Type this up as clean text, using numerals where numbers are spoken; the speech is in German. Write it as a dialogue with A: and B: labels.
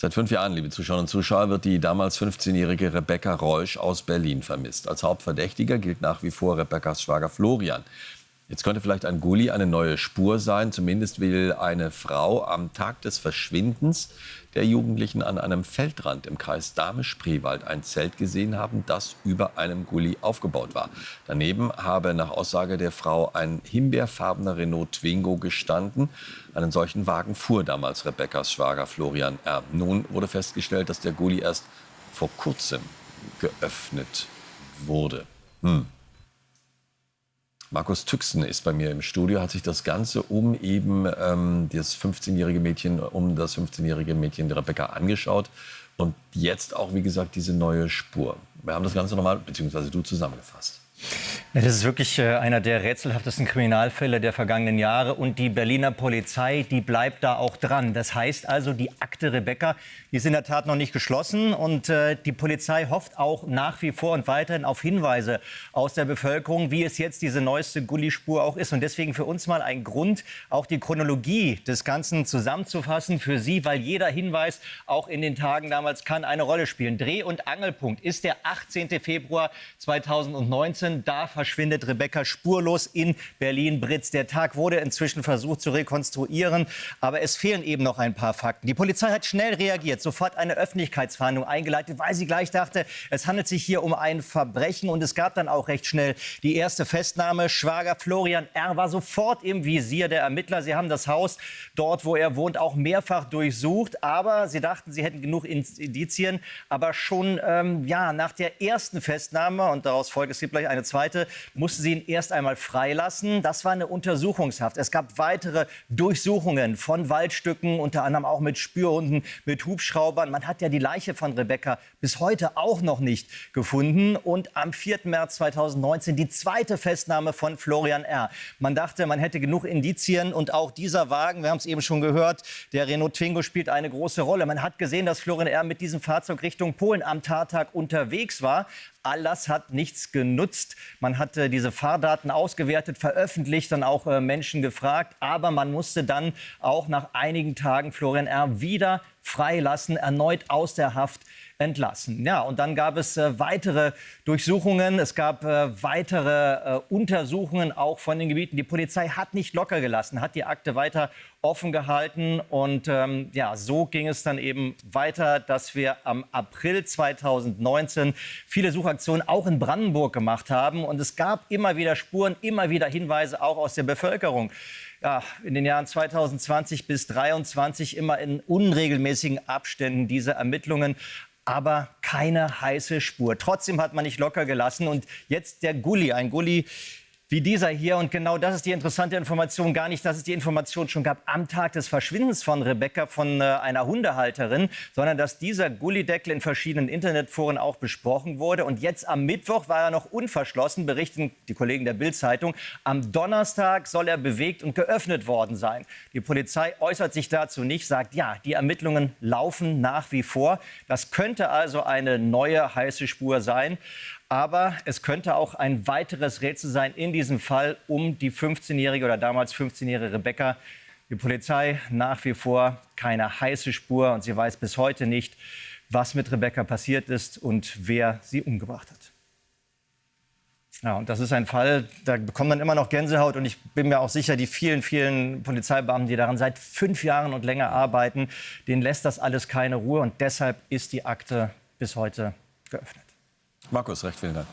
A: Seit 5 Jahren, liebe Zuschauerinnen und Zuschauer, wird die damals 15-jährige Rebecca Reusch aus Berlin vermisst. Als Hauptverdächtiger gilt nach wie vor Rebeccas Schwager Florian. Jetzt könnte vielleicht ein Gully eine neue Spur sein. Zumindest will eine Frau am Tag des Verschwindens der Jugendlichen an einem Feldrand im Kreis Dahme-Spreewald ein Zelt gesehen haben, das über einem Gully aufgebaut war. Daneben habe nach Aussage der Frau ein himbeerfarbener Renault Twingo gestanden. Einen solchen Wagen fuhr damals Rebeccas Schwager Florian R. Nun wurde festgestellt, dass der Gully erst vor kurzem geöffnet wurde. Markus Tüxen ist bei mir im Studio, hat sich das Ganze um eben das 15-jährige Mädchen Rebecca angeschaut. Und jetzt auch, wie gesagt, diese neue Spur. Wir haben das Ganze nochmal, beziehungsweise du, zusammengefasst.
B: Ja, das ist wirklich einer der rätselhaftesten Kriminalfälle der vergangenen Jahre. Und die Berliner Polizei, die bleibt da auch dran. Das heißt also, die Akte Rebecca, die ist in der Tat noch nicht geschlossen. Und die Polizei hofft auch nach wie vor und weiterhin auf Hinweise aus der Bevölkerung, wie es jetzt diese neueste Gully-Spur auch ist. Und deswegen für uns mal ein Grund, auch die Chronologie des Ganzen zusammenzufassen für Sie, weil jeder Hinweis auch in den Tagen damals kann eine Rolle spielen. Dreh- und Angelpunkt ist der 18. Februar 2019. Da verschwindet Rebecca spurlos in Berlin-Britz. Der Tag wurde inzwischen versucht zu rekonstruieren, aber es fehlen eben noch ein paar Fakten. Die Polizei hat schnell reagiert, sofort eine Öffentlichkeitsfahndung eingeleitet, weil sie gleich dachte, es handelt sich hier um ein Verbrechen. Und es gab dann auch recht schnell die erste Festnahme. Schwager Florian R. war sofort im Visier der Ermittler. Sie haben das Haus dort, wo er wohnt, auch mehrfach durchsucht. Aber sie dachten, sie hätten genug Indizien. Aber schon nach der ersten Festnahme, und daraus folgt, es gibt gleich eine zweite, mussten sie ihn erst einmal freilassen. Das war eine Untersuchungshaft. Es gab weitere Durchsuchungen von Waldstücken, unter anderem auch mit Spürhunden, mit Hubschraubern. Man hat ja die Leiche von Rebecca bis heute auch noch nicht gefunden. Und am 4. März 2019 die zweite Festnahme von Florian R. Man dachte, man hätte genug Indizien. Und auch dieser Wagen, wir haben es eben schon gehört, der Renault Twingo spielt eine große Rolle. Man hat gesehen, dass Florian R. mit diesem Fahrzeug Richtung Polen am Tattag unterwegs war. All das hat nichts genutzt. Man hat diese Fahrdaten ausgewertet, veröffentlicht, dann auch Menschen gefragt. Aber man musste dann auch nach einigen Tagen Florian R. wieder freilassen, erneut aus der Haft entlassen. Ja, und dann gab es weitere Durchsuchungen. Es gab weitere Untersuchungen auch von den Gebieten. Die Polizei hat nicht locker gelassen, hat die Akte weiter offen gehalten. Und so ging es dann eben weiter, dass wir am April 2019 viele Suchaktionen auch in Brandenburg gemacht haben. Und es gab immer wieder Spuren, immer wieder Hinweise auch aus der Bevölkerung. Ja, in den Jahren 2020 bis 2023 immer in unregelmäßigen Abständen diese Ermittlungen. Aber keine heiße Spur. Trotzdem hat man nicht locker gelassen. Und jetzt der Gully, ein Gully wie dieser hier. Und genau das ist die interessante Information. Gar nicht, dass es die Information schon gab am Tag des Verschwindens von Rebecca, von einer Hundehalterin, sondern dass dieser Gullydeckel in verschiedenen Internetforen auch besprochen wurde. Und jetzt am Mittwoch war er noch unverschlossen, berichten die Kollegen der Bild-Zeitung. Am Donnerstag soll er bewegt und geöffnet worden sein. Die Polizei äußert sich dazu nicht, sagt, ja, die Ermittlungen laufen nach wie vor. Das könnte also eine neue heiße Spur sein. Aber es könnte auch ein weiteres Rätsel sein in diesem Fall um die 15-jährige oder damals 15-jährige Rebecca. Die Polizei nach wie vor keine heiße Spur und sie weiß bis heute nicht, was mit Rebecca passiert ist und wer sie umgebracht hat. Ja, und das ist ein Fall, da bekommt man immer noch Gänsehaut. Und ich bin mir auch sicher, die vielen, vielen Polizeibeamten, die daran seit 5 Jahren und länger arbeiten, denen lässt das alles keine Ruhe. Und deshalb ist die Akte bis heute geöffnet.
A: Markus, recht vielen Dank.